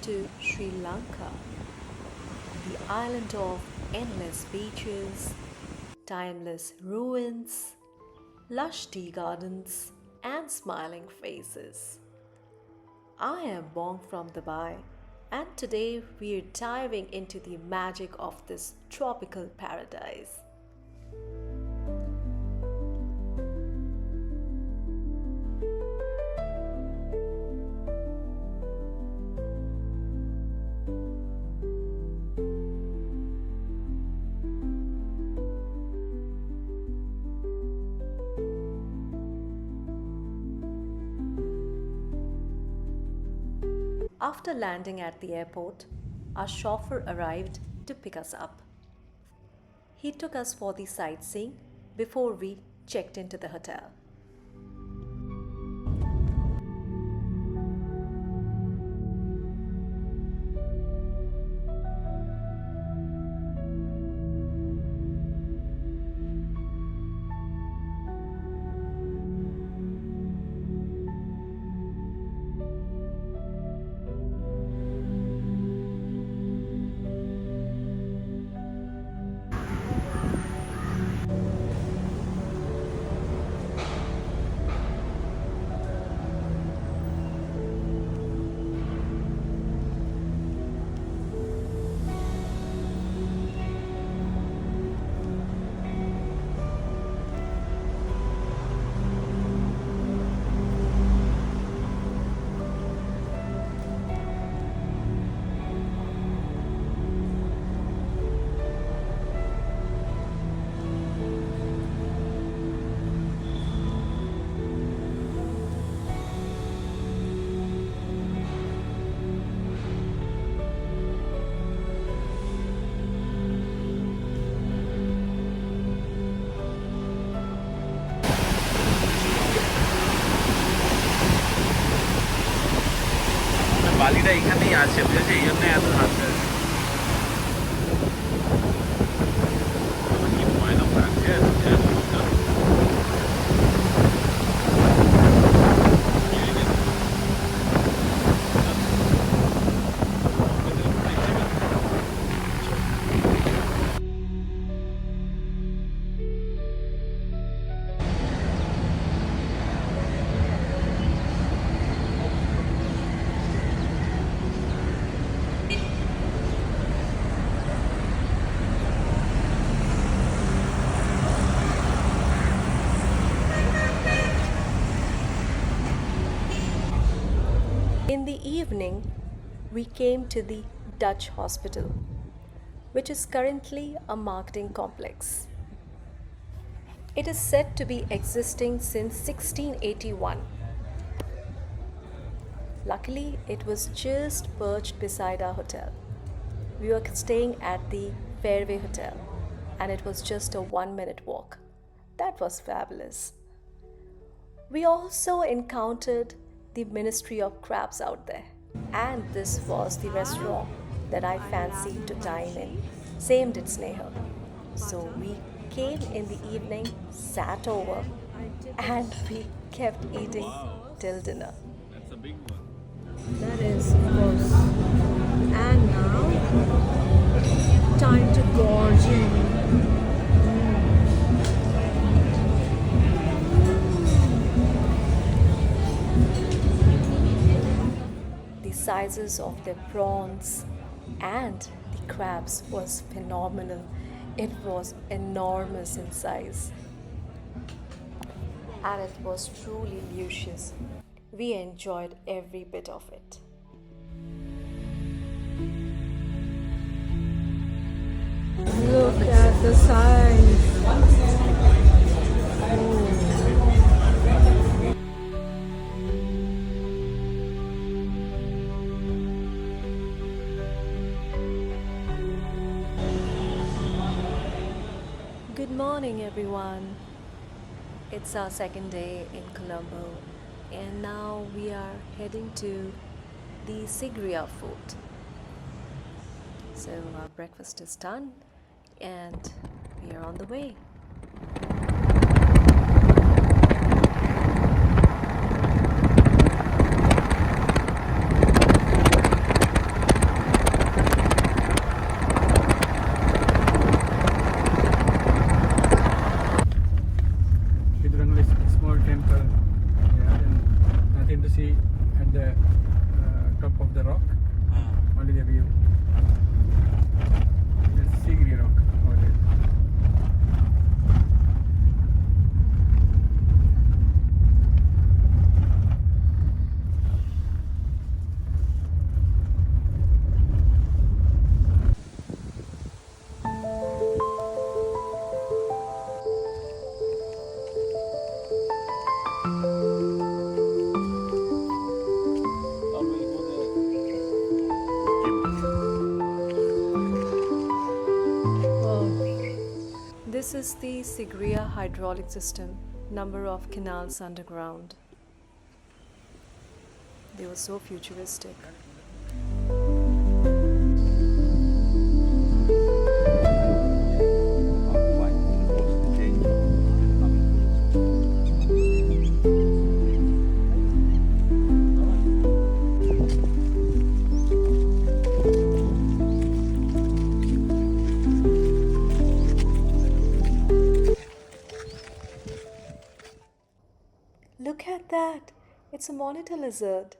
to Sri Lanka, the island of endless beaches, timeless ruins, lush tea gardens, and smiling faces. I am Bong from Dubai, and today we're diving into the magic of this tropical paradise. After landing at the airport, our chauffeur arrived to pick us up. He took us for the sightseeing before we checked into the hotel. বালিটা এখানেই আছে বুঝেছি এই জন্য এত হাতে কি ময়লা লাগছে In the evening, we came to the Dutch Hospital, which is currently a marketing complex. It is said to be existing since 1681. Luckily, it was just perched beside our hotel. We were staying at the Fairway Hotel, and it was just a 1-minute walk. That was fabulous. We also encountered the Ministry of Crabs out there, and this was the restaurant that I fancied to dine in. Same did Sneha. So we came in the evening, sat over, and we kept eating till dinner. That's a big one. That is, of course. And now, time to gorge in. The sizes of the prawns and the crabs was phenomenal. It was enormous in size. And it was truly luscious. We enjoyed every bit of it. Look at the size. Good morning, everyone. It's our second day in Colombo, and now we are heading to the Sigiriya fort. So our breakfast is done, and we are on the way. came to see at the top of the rock. Only the view. There's Sigiriya rock over there. This is the Sigiriya hydraulic system, number of canals underground. They were so futuristic. Look at that! It's a monitor lizard.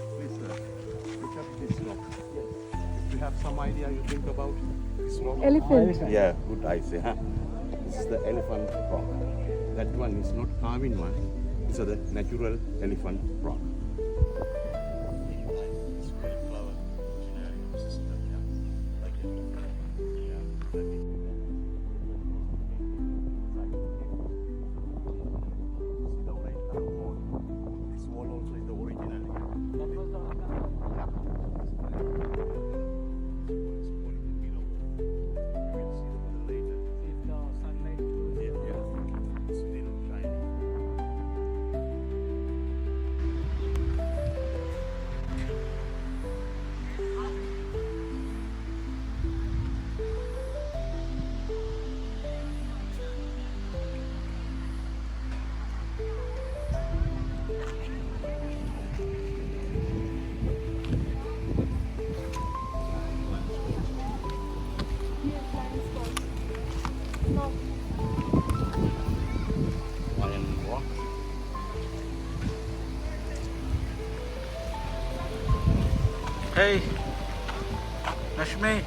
Look at this rock. If you have some idea, you think about this rock. Elephant. Yeah, good I say, huh? This is the elephant rock. That one is not carving one. It's the natural elephant rock. It's very clever engineering system, yeah. Like it. Yeah. The right wall. This wall also is the original. That was the yeah. It's going below. You will see the later. If the sunlight Yeah. It's still shining. Lion rock. Hey, Nashmi,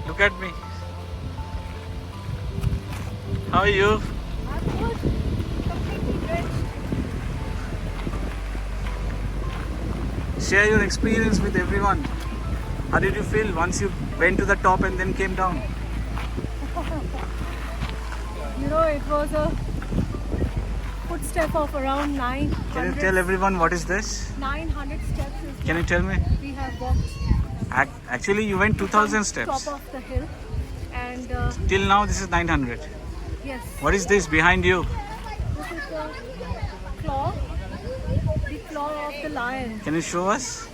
look at me. How are you? I'm good. Completely drenched. Share your experience with everyone. How did you feel once you went to the top and then came down? You know, it was a footstep of around 900. Can you tell everyone what is this? 900 steps is Can you tell me? we have walked Actually, you went 2,000 steps. top of the hill, and Till now, this is 900. yes, What is this behind you? this is the claw of the lion. Can you show us?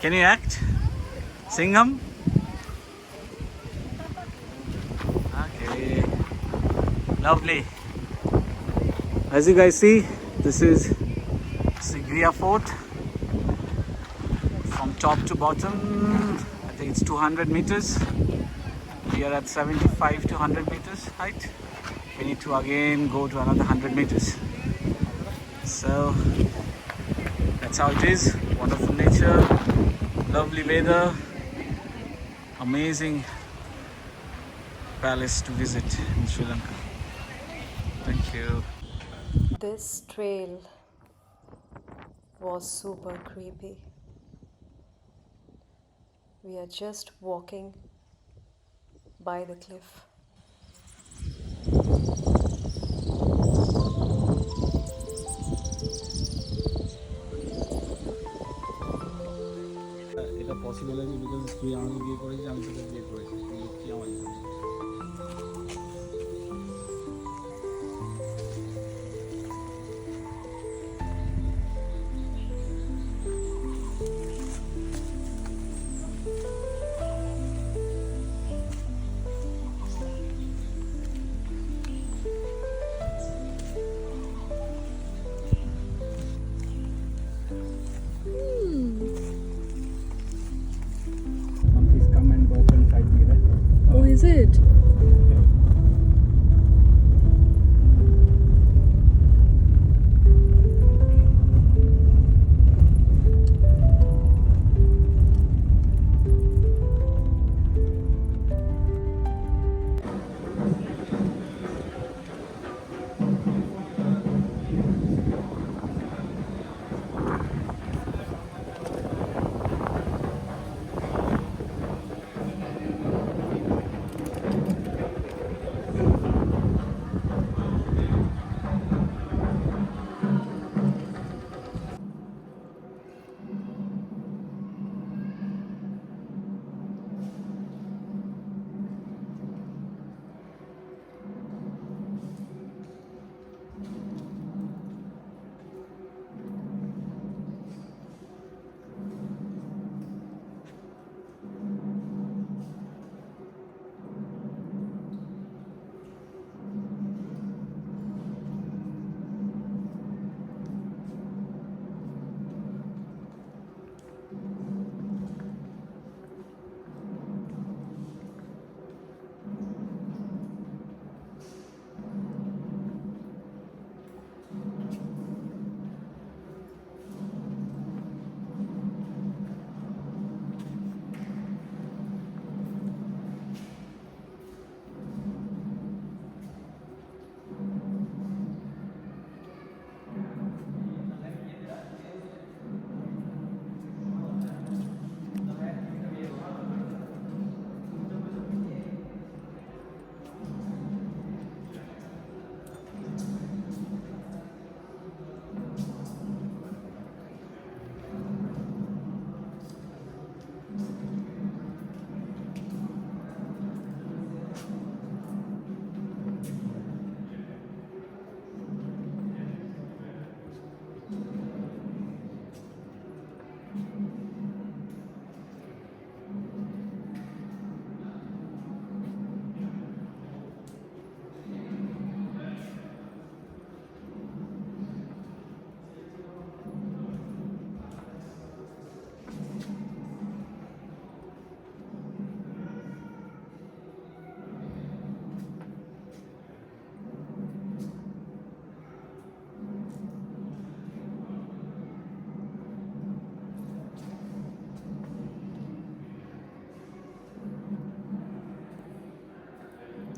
Can you act? Singham? Okay. Lovely. As you guys see, this is Sigiriya Fort. From top to bottom, I think it's 200 meters. We are at 75 to 100 meters height. We need to again go to another 100 meters. So that's how it is. Wonderful nature, lovely weather, amazing palace to visit in Sri Lanka. Thank you. This trail was super creepy. We are just walking by the cliff. এটা possible আছে because তুই আমাকে বিয়ে করেছিস আমি তোকে বিয়ে করেছি তুই আমার জন্য Monkeys come and go inside here. Is it?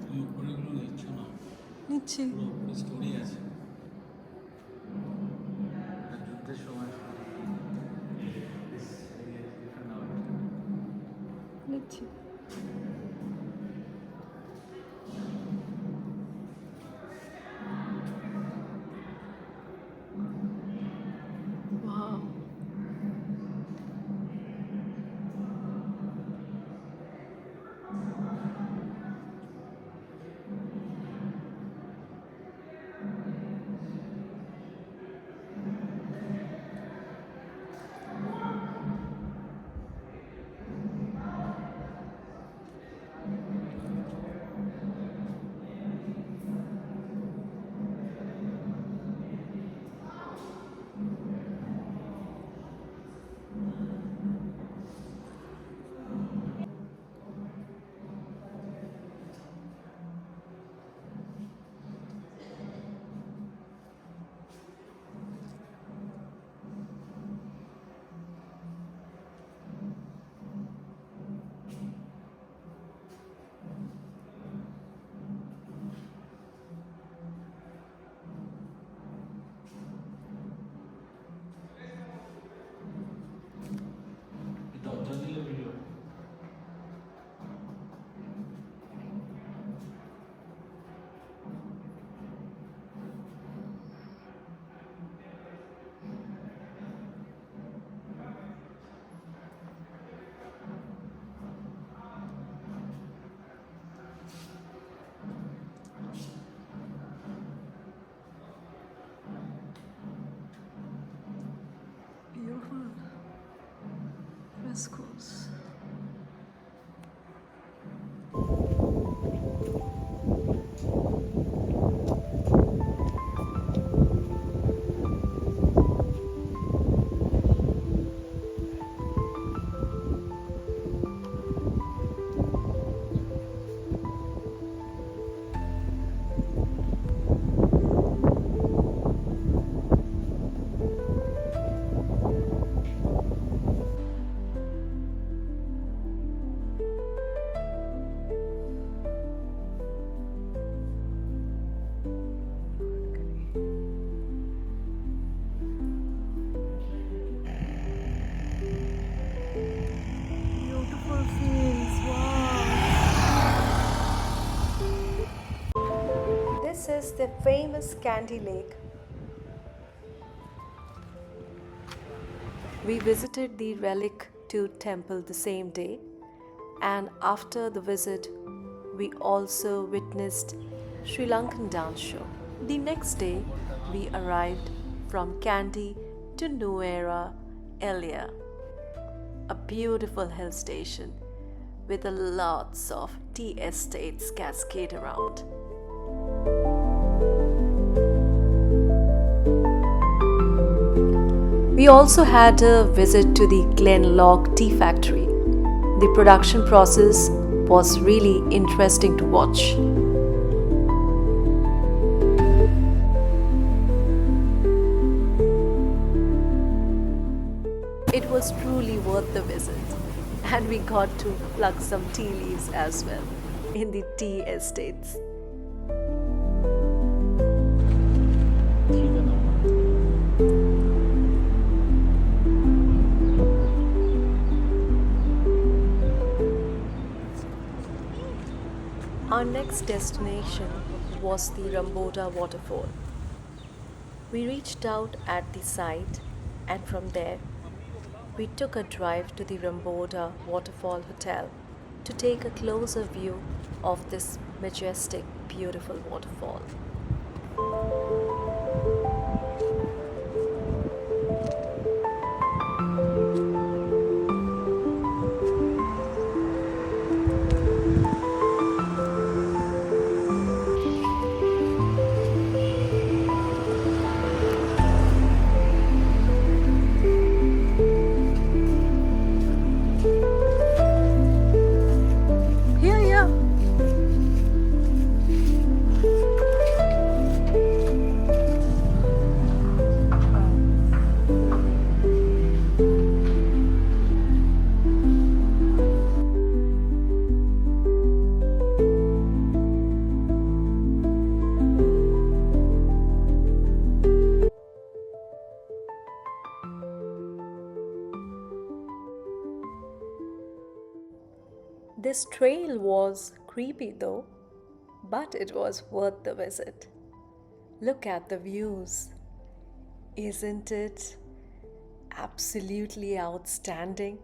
তুমি উপরেগুলো নিচ্ছ না, নিচ্ছি। পুরো উপরে স্টোরি আছে। আর যুদ্ধের সময় নিচ্ছি। Wow. the famous Kandy Lake. We visited the Relic 2 temple the same day, and after the visit, we also witnessed Sri Lankan dance show. The next day, we arrived from Kandy to Nuwara Eliya, a beautiful hill station with lots of tea estates cascade around. We also had a visit to the Glenlock Tea Factory. The production process was really interesting to watch. It was truly worth the visit, and we got to pluck some tea leaves as well in the tea estates. Our next destination was the Dambulla waterfall. We reached out at the site, and from there we took a drive to the Dambulla Waterfall Hotel to take a closer view of this majestic, beautiful waterfall. This trail was creepy though, but it was worth the visit. Look at the views. Isn't it absolutely outstanding?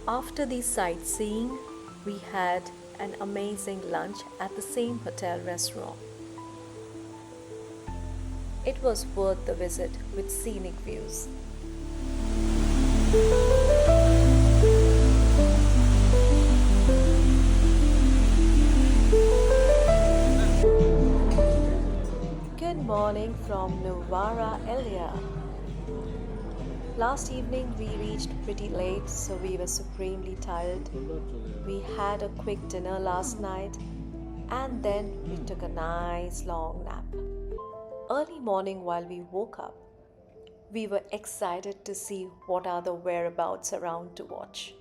After the sightseeing, we had an amazing lunch at the same hotel restaurant. It was worth the visit with scenic views. Good morning from Nuwara Eliya. Last evening we reached pretty late, so we were supremely tired. We had a quick dinner last night and then we took a nice long nap. Early morning while we woke up, we were excited to see what are the whereabouts around to watch.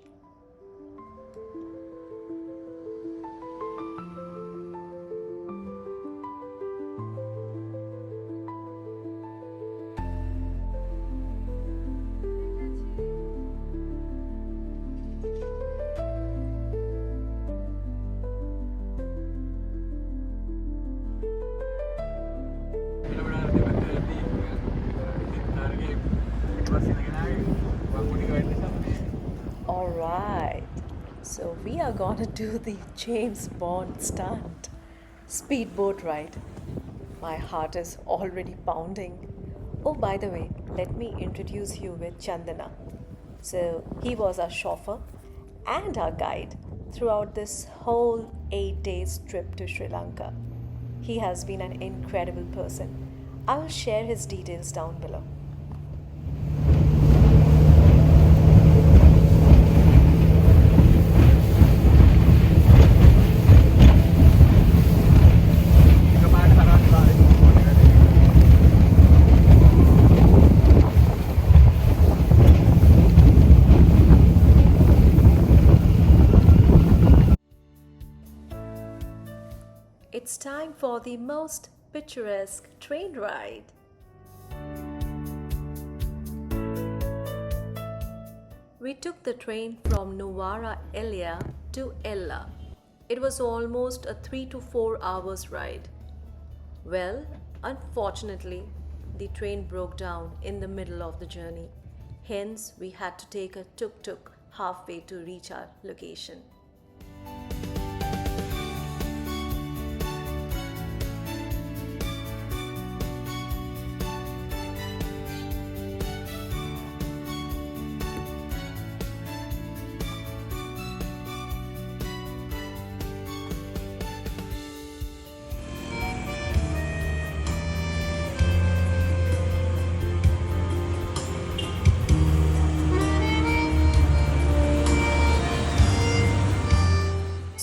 Alright, so we are gonna do the James Bond stunt. Speedboat ride. My heart is already pounding. Oh, by the way, let me introduce you with Chandana. So, he was our chauffeur and our guide throughout this whole 8 days trip to Sri Lanka. He has been an incredible person. I will share his details down below. It's time for the most picturesque train ride. We took the train from Nuwara Eliya to Ella. It was almost a 3 to 4 hours ride. Well, unfortunately, the train broke down in the middle of the journey. Hence, we had to take a tuk-tuk halfway to reach our location.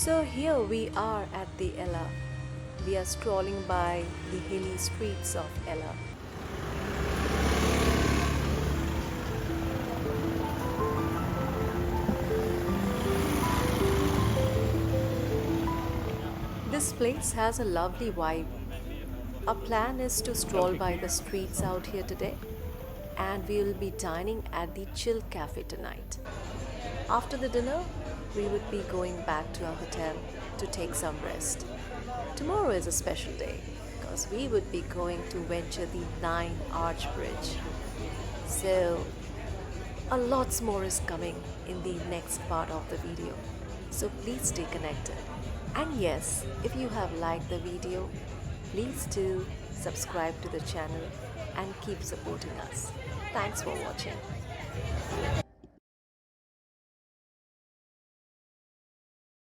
So here we are at the Ella. We are strolling by the hilly streets of Ella. This place has a lovely vibe. Our plan is to stroll by the streets out here today, and we will be dining at the Chill Cafe tonight. After the dinner, we would be going back to our hotel to take some rest. Tomorrow is a special day because we would be going to venture the 9 Arch Bridge. So, a lots more is coming in the next part of the video. So please stay connected. And yes, if you have liked the video, please do subscribe to the channel and keep supporting us. Thanks for watching.